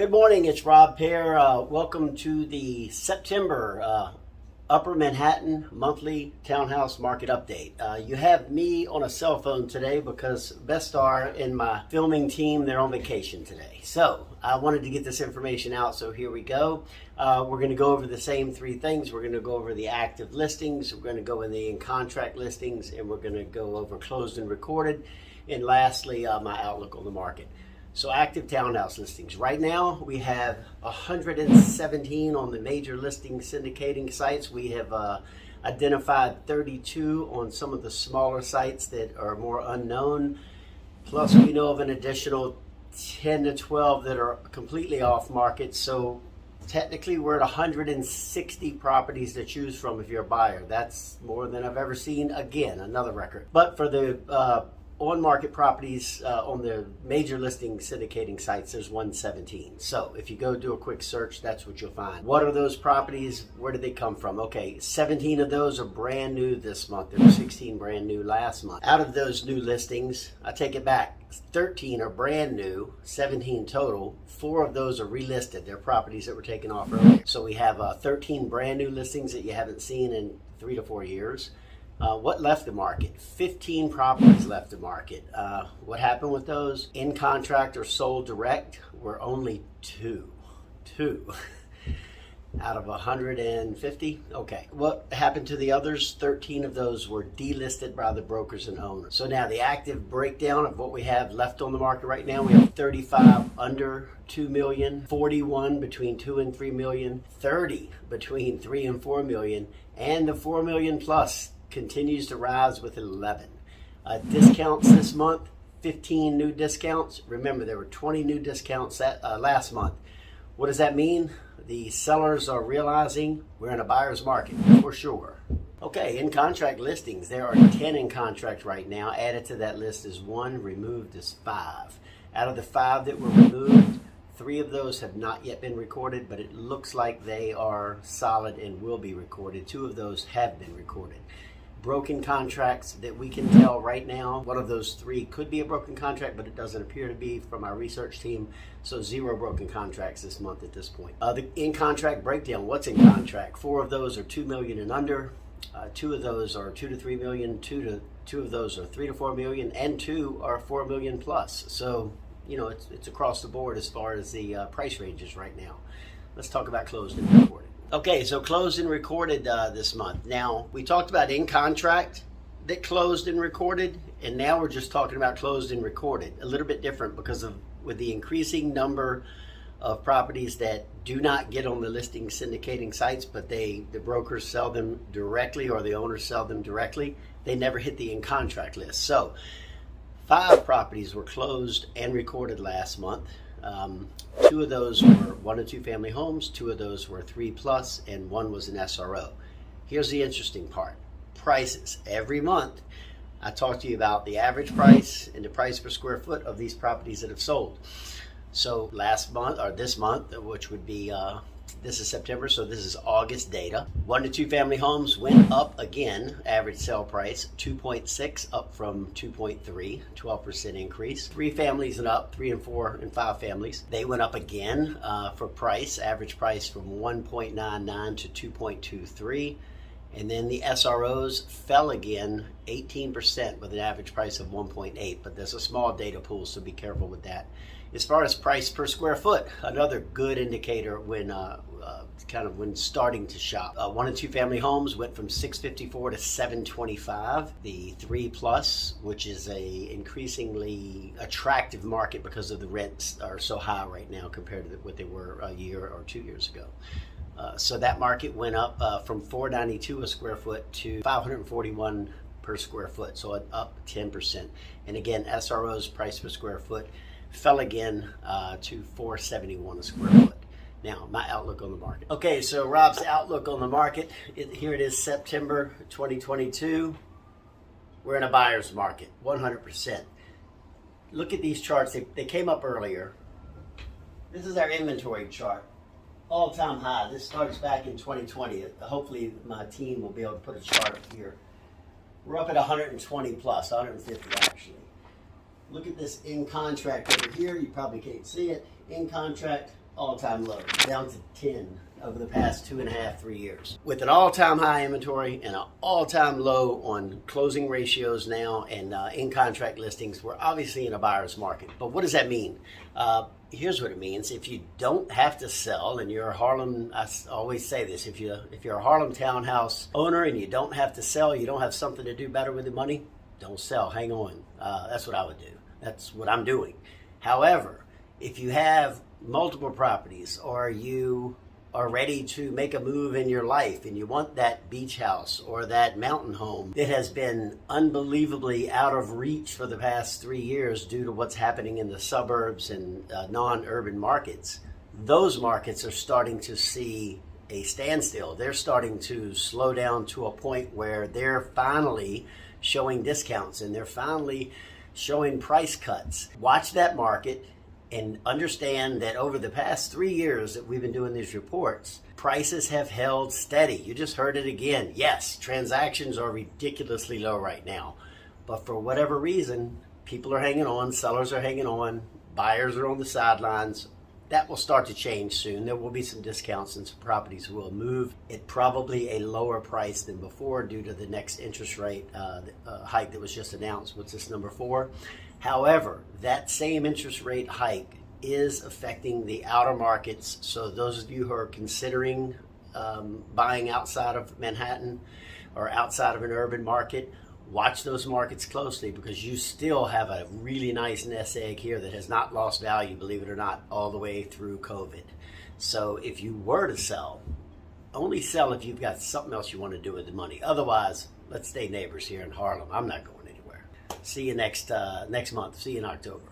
Good morning, it's Robb here. Welcome to the September Upper Manhattan Monthly Townhouse Market Update. You have me on a cell phone today because Bestar and my filming team, they're on vacation today. So I wanted to get this information out, so here we go. We're going to go over the same three things. We're going to go over the active listings, we're going to go in the in-contract listings, and we're going to go over closed and recorded. And lastly, my outlook on the market. So active townhouse listings. Right now we have 117 on the major listing syndicating sites. We have identified 32 on some of the smaller sites that are more unknown. Plus we know of an additional 10 to 12 that are completely off market. So technically we're at 160 properties to choose from if you're a buyer. That's more than I've ever seen. Again, another record. But for the on-market properties on the major listing syndicating sites, there's 117. So if you go do a quick search, that's what you'll find. What are those properties? Where did they come from? Okay, 17 of those are brand new this month. There were 16 brand new last month. Out of those new listings, I take it back, 13 are brand new, 17 total. 4 of those are relisted. They're properties that were taken off earlier. So we have 13 brand new listings that you haven't seen in 3 to 4 years. What left the market? 15 properties left the market. What happened with those? In contract or sold direct were only two out of 150. Okay, what happened to the others? 13 of those were delisted by the brokers and owners. So now the active breakdown of what we have left on the market right now, we have 35 under 2 million, 41 between 2 and 3 million, 30 between 3 and 4 million, and the 4 million plus continues to rise with 11. Discounts this month, 15 new discounts. Remember, there were 20 new discounts last month. What does that mean? The sellers are realizing we're in a buyer's market for sure. Okay, in contract listings, there are 10 in contract right now. Added to that list is 1, removed is 5. Out of the 5 that were removed, 3 of those have not yet been recorded, but it looks like they are solid and will be recorded. 2 of those have been recorded. Broken contracts that we can tell right now, one of those 3 could be a broken contract, but it doesn't appear to be from our research team. So 0 broken contracts this month at this point. The in-contract breakdown, what's in contract? 4 of those are 2 million and under. 2 of those are 2 to 3 million. 2 of those are 3 to 4 million, and 2 are 4 million plus. So, you know, it's across the board as far as the price ranges right now. Let's talk about closed and recorded. Okay, so closed and recorded this month. Now, we talked about in contract that closed and recorded, and now we're just talking about closed and recorded. A little bit different because of with the increasing number of properties that do not get on the listing syndicating sites, but the brokers sell them directly or the owners sell them directly. They never hit the in contract list. So 5 properties were closed and recorded last month. 2 of those were 1 and 2 family homes, 2 of those were 3 plus, and 1 was an SRO. Here's the interesting part. Prices. Every month I talk to you about the average price and the price per square foot of these properties that have sold. So last month, or this month, which would be this is September, so this is August data. 1 to 2 family homes went up again, average sale price 2.6 up from 2.3, 12% increase. 3 families and up, 3 and 4 and 5 families, they went up again for price, average price from 1.99 to 2.23. And then the SROs fell again 18% with an average price of 1.8, but there's a small data pool, so be careful with that. As far as price per square foot, another good indicator when when starting to shop. 1 and 2 family homes went from $654 to $725. The 3 plus, which is a increasingly attractive market because of the rents are so high right now compared to what they were a year or 2 years ago. So that market went up from $492 a square foot to $541 per square foot, so up 10%. And again, SRO's price per square foot fell again to $471 a square foot. Now, my outlook on the market. Okay, so Robb's outlook on the market. Here it is, September 2022. We're in a buyer's market, 100%. Look at these charts. They came up earlier. This is our inventory chart. All-time high. This starts back in 2020. Hopefully my team will be able to put a chart up here. We're up at 120 plus, 150 actually. Look at this in contract over here. You probably can't see it. In contract all-time low, down to 10 over the past 2.5, 3 years. With an all-time high inventory and an all-time low on closing ratios now and in-contract listings, we're obviously in a buyer's market. But what does that mean? Here's what it means. If you don't have to sell, and you're a Harlem, I always say this, if you're a Harlem townhouse owner and you don't have to sell, you don't have something to do better with the money, don't sell, hang on. That's what I would do. That's what I'm doing. However, if you have multiple properties or you are ready to make a move in your life and you want that beach house or that mountain home that has been unbelievably out of reach for the past 3 years due to what's happening in the suburbs and non-urban markets, those markets are starting to see a standstill. They're starting to slow down to a point where they're finally showing discounts and they're finally showing price cuts. Watch that market and understand that over the past 3 years that we've been doing these reports, prices have held steady. You just heard it again. Yes, transactions are ridiculously low right now, but for whatever reason, people are hanging on, sellers are hanging on, buyers are on the sidelines. That will start to change soon. There will be some discounts and some properties will move at probably a lower price than before due to the next interest rate hike that was just announced. What's this, number 4? However, that same interest rate hike is affecting the outer markets. So those of you who are considering buying outside of Manhattan or outside of an urban market, watch those markets closely because you still have a really nice nest egg here that has not lost value, believe it or not, all the way through COVID. So if you were to sell, only sell if you've got something else you want to do with the money. Otherwise, let's stay neighbors here in Harlem. I'm not going anywhere. See you next month. See you in October.